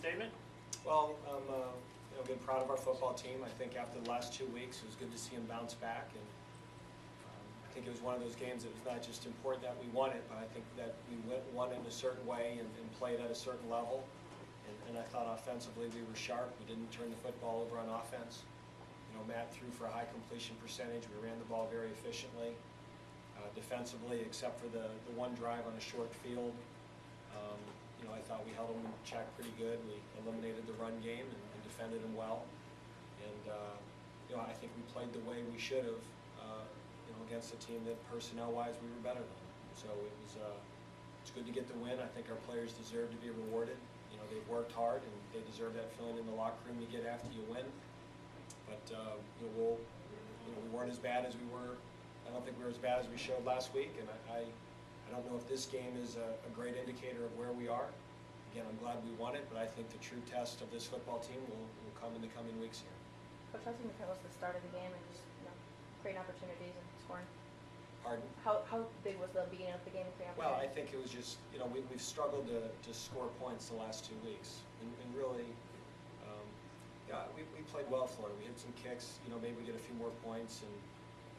statement. Well, I'm been proud of our football team. I think after the last 2 weeks, it was good to see them bounce back. And I think it was one of those games that was not just important that we won it, but I think that we won it in a certain way and played at a certain level. And I thought offensively we were sharp. We didn't turn the football over on offense. You know, Matt threw for a high completion percentage. We ran the ball very efficiently. Defensively, except for the one drive on a short field, you know, I thought we held them in check pretty good. We eliminated the run game and defended them well. And you know, I think we played the way we should have, you know, against a team that personnel-wise we were better than. So it's good to get the win. I think our players deserve to be rewarded. You know, they've worked hard and they deserve that feeling in the locker room you get after you win. But you know, we weren't as bad as we were. I don't think we were as bad as we showed last week, and I don't know if this game is a great indicator of where we are. Again, I'm glad we won it, but I think the true test of this football team will come in the coming weeks here. Coach, how significant was the start of the game and just, you know, creating opportunities and scoring? Pardon? How big was the beginning of the game and creating opportunities? Well, I think it was just, you know, we've struggled to score points the last 2 weeks, and really, yeah, we played well for it. We hit some kicks, you know, maybe we get a few more points, and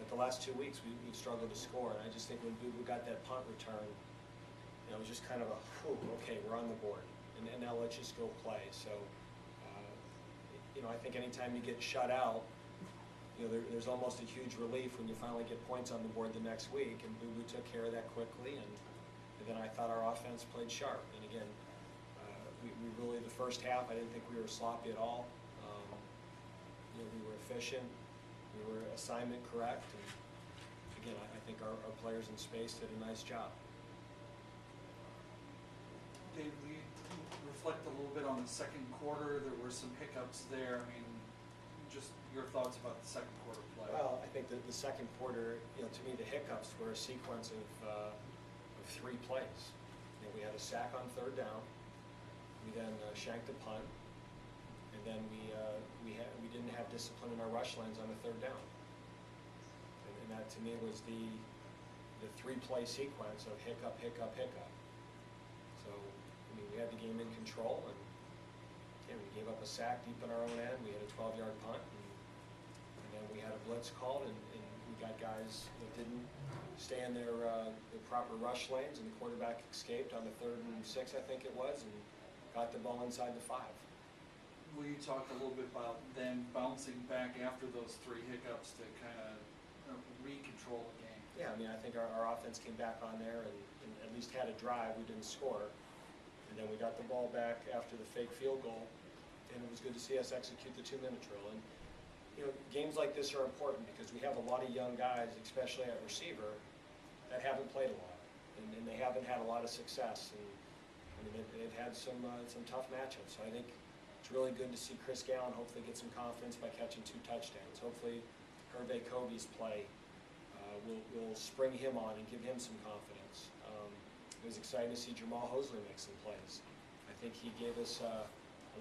but the last 2 weeks we've struggled to score. And I just think when we got that punt return, you know, it was just kind of a, whew, okay, we're on the board, and now let's just go play. So, you know, I think anytime you get shut out, you know, there's almost a huge relief when you finally get points on the board the next week, and Boo Boo took care of that quickly, and then I thought our offense played sharp. And again, we really, the first half, I didn't think we were sloppy at all. You know, we were efficient, we were assignment correct, and again, I think our players in space did a nice job. Dave, we reflect a little bit on the second quarter. There were some hiccups there. I mean, just your thoughts about the second quarter play. Well, I think that the second quarter, you know, to me the hiccups were a sequence of 3 plays. You know, we had a sack on 3rd down. We then shanked a punt, and then we didn't have discipline in our rush lanes on the 3rd down. And that to me was the 3-play sequence of hiccup, hiccup, hiccup. So I mean, we had the game in control, and again, we gave up a sack deep in our own end. We had a 12-yard punt, and then we had a blitz called, and we got guys that didn't stay in their proper rush lanes, and the quarterback escaped on the 3rd and 6, I think it was, and got the ball inside the 5. Will you talk a little bit about then bouncing back after those 3 hiccups to kind of re-control the game? Yeah, I mean, I think our offense came back on there and at least had a drive. We didn't score. And then we got the ball back after the fake field goal, and it was good to see us execute the 2-minute drill. And you know, games like this are important because we have a lot of young guys, especially at receiver, that haven't played a lot, and they haven't had a lot of success. And I mean, they've had some tough matchups. So I think it's really good to see Chris Gallen hopefully get some confidence by catching 2 touchdowns. Hopefully, Hervé Kobe's play will spring him on and give him some confidence. It was exciting to see Jamal Hosley make some plays. I think he gave us a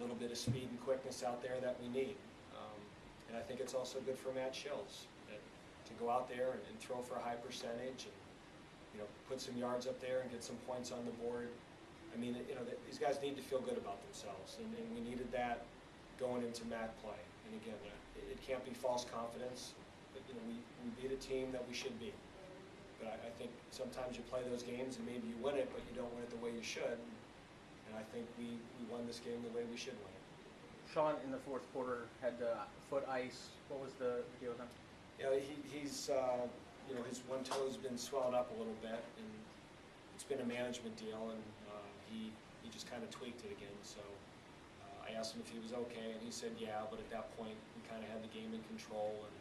little bit of speed and quickness out there that we need. And I think it's also good for Matt Shills to go out there and throw for a high percentage and, you know, put some yards up there and get some points on the board. I mean, you know, these guys need to feel good about themselves, and we needed that going into MAC play. And again, it can't be false confidence, but you know, we beat a team that we should beat. But I think sometimes you play those games and maybe you win it, but you don't win it the way you should. And I think we won this game the way we should win it. Sean in the 4th quarter had foot ice. What was the deal with him? Yeah, he's you know, his one toe's been swelling up a little bit, and it's been a management deal, and he just kind of tweaked it again. So I asked him if he was okay, and he said yeah, but at that point we kind of had the game in control, and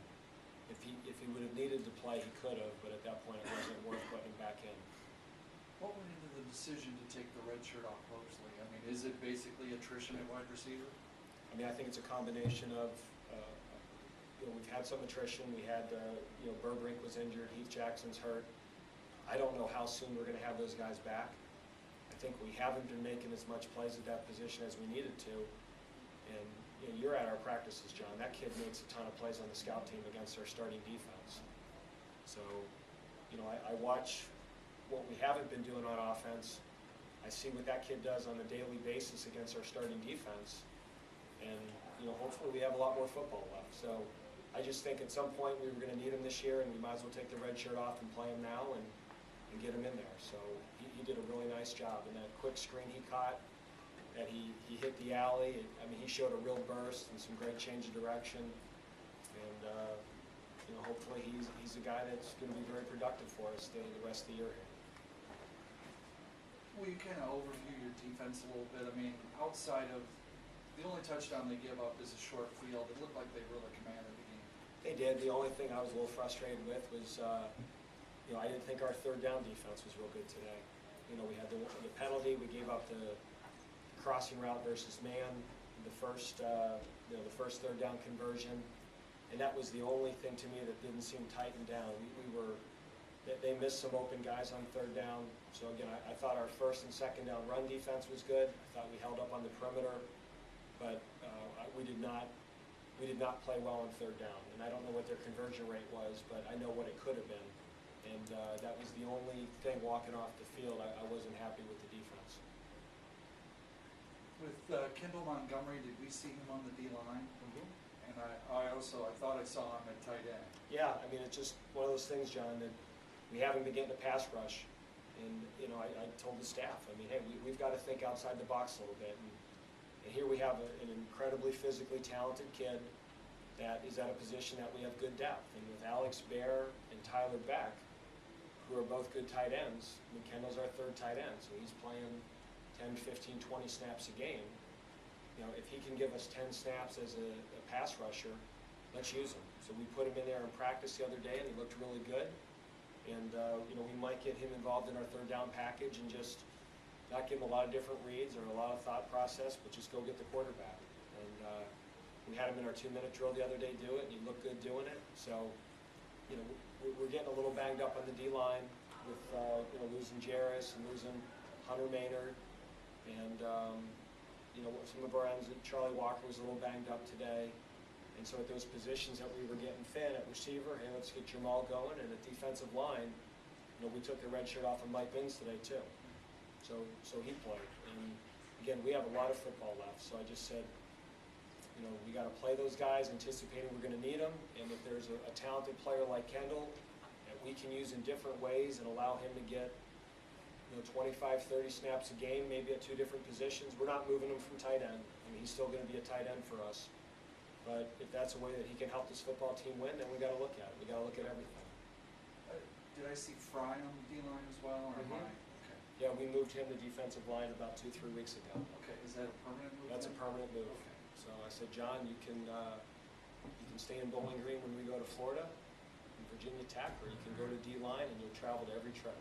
if he would have needed to play, he could have, but at that point it wasn't worth putting him back in. What went into the decision to take the red shirt off Mosley? I mean, is it basically attrition at wide receiver? I mean, I think it's a combination of, you know, we've had some attrition. We had, you know, Burbrink was injured, Heath Jackson's hurt. I don't know how soon we're going to have those guys back. I think we haven't been making as much plays at that position as we needed to. And you know, you're at our practices, John. That kid makes a ton of plays on the scout team against our starting defense. So, you know, I watch what we haven't been doing on offense, I see what that kid does on a daily basis against our starting defense, and hopefully we have a lot more football left. So I just think at some point we were going to need him this year, and we might as well take the red shirt off and play him now and get him in there. So he did a really nice job. And that quick screen he caught, that he hit the alley, I mean, he showed a real burst and some great change of direction. And hopefully he's a guy that's going to be very productive for us the rest of the year here. Will you kind of overview your defense a little bit? I mean, outside of the only touchdown they give up is a short field, it looked like they really commanded the game. They did. The only thing I was a little frustrated with was, I didn't think our third down defense was real good today. We had the penalty, we gave up the crossing route versus man, the first third down conversion, and that was the only thing to me that didn't seem tightened down. They missed some open guys on third down. So again, I thought our first and second down run defense was good. I thought we held up on the perimeter, but we did not play well on third down. And I don't know what their conversion rate was, but I know what it could have been. And that was the only thing walking off the field. I wasn't happy with the defense. With Kendall Montgomery, did we see him on the D-line? And I thought I saw him at tight end. Yeah, I mean, it's just one of those things, John, that we haven't been getting a pass rush. And, I told the staff, I mean, hey, we've got to think outside the box a little bit. And here we have an incredibly physically talented kid that is at a position that we have good depth. And with Alex Bear and Tyler Beck, who are both good tight ends, Kendall's our third tight end, so he's playing 10, 15, 20 snaps a game. If he can give us 10 snaps as a pass rusher, let's use him. So we put him in there in practice the other day, and he looked really good. And, we might get him involved in our third down package and just not give him a lot of different reads or a lot of thought process, but just go get the quarterback. And we had him in our 2-minute drill the other day do it, and he looked good doing it. So, we're getting a little banged up on the D-line with, losing Jarris and losing Hunter Maynard. And, some of our ends, Charlie Walker was a little banged up today. And so at those positions that we were getting thin at receiver, hey, let's get Jamal going. And at defensive line, we took the red shirt off of Mike Binns today too. So he played. And again, we have a lot of football left. So I just said, we got to play those guys, anticipating we're going to need them. And if there's a talented player like Kendall that we can use in different ways and allow him to get 25, 30 snaps a game, maybe at 2 different positions. We're not moving him from tight end. I mean, he's still going to be a tight end for us. But if that's a way that he can help this football team win, then we got to look at it. We got to look at everything. Did I see Fry on the D-line as well, or am I? Okay. Yeah, we moved him to defensive line about 2-3 weeks ago. Okay, is that a permanent move? That's a then? permanent move. Okay. So I said, John, you can stay in Bowling Green when we go to Florida and Virginia Tech, or you can go to D-line and you'll travel to every trip.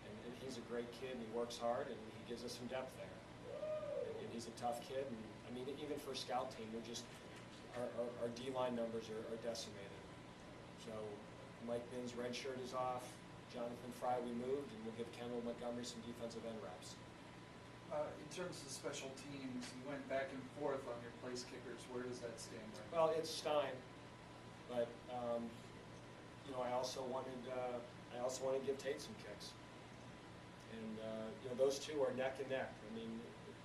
And he's a great kid, and he works hard, and he gives us some depth there. And he's a tough kid, and I mean, even for a scout team, we're just our D-line numbers are decimated. So Mike Binns' red shirt is off. Jonathan Fry we moved, and we'll give Kendall Montgomery some defensive end reps. In terms of special teams, you went back and forth on your place kickers. Where does that stand right now? Well, it's Stein, but I also wanted to give Tate some kicks. And those two are neck and neck. I mean,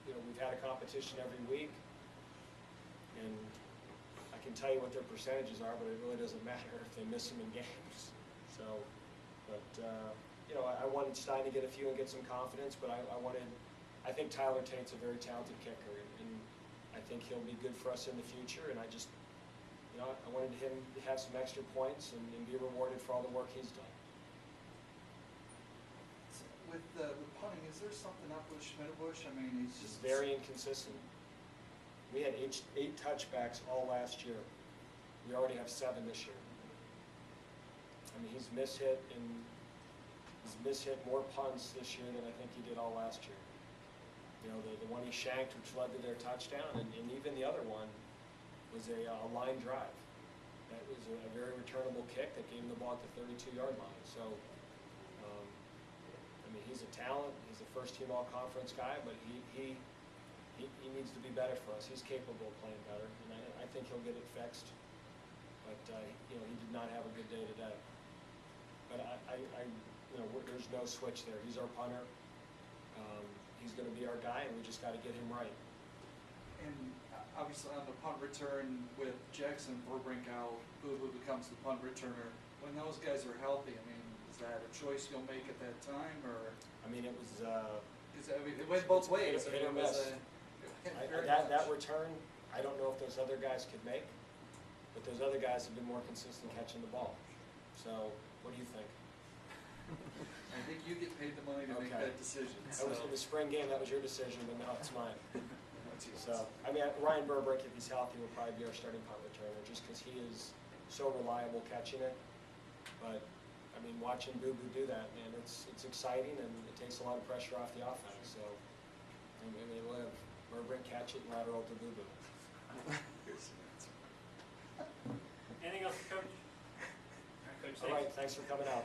we've had a competition every week, and I can tell you what their percentages are, but it really doesn't matter if they miss them in games. So, but I wanted Stein to get a few and get some confidence, but I think Tyler Tate's a very talented kicker, and I think he'll be good for us in the future. And I just, I wanted him to have some extra points and be rewarded for all the work he's done. With punting, is there something up with Schmidtbush? I mean, he's He's just very inconsistent. We had eight touchbacks all last year. We already have 7 this year. I mean, he's mishit more punts this year than I think he did all last year. The one he shanked, which led to their touchdown, and even the other one was a line drive. That was a very returnable kick that gave him the ball at the 32-yard line. So, I mean, he's a talent. He's a first-team all-conference guy, but he needs to be better for us. He's capable of playing better, and I think he'll get it fixed. But he did not have a good day today. But there's no switch there. He's our punter. He's going to be our guy, and we just got to get him right. And obviously on the punt return with Jackson Burbrink out, Boo Boo becomes the punt returner. When those guys are healthy, I mean, is that a choice you'll make at that time, or? I mean, it was Because I mean, it went both ways. hit or I mean, it was miss. very that much. return, I don't know if those other guys could make, but those other guys have been more consistent catching the ball. So, what do you think? I think you get paid the money to make Okay. that decision. That was in the spring game. That was your decision, but now it's mine. What's yours? So, I mean, Ryan Burbrick, if he's healthy, will probably be our starting punt returner, just because he is so reliable catching it. But I mean, watching Boo Boo do that, man, it's exciting, and it takes a lot of pressure off the offense. So, I mean, live Burbrick, catch it, and lateral to Boo Boo. Here's the answer. Anything else, Coach? All right, Coach, All right, thanks for coming out.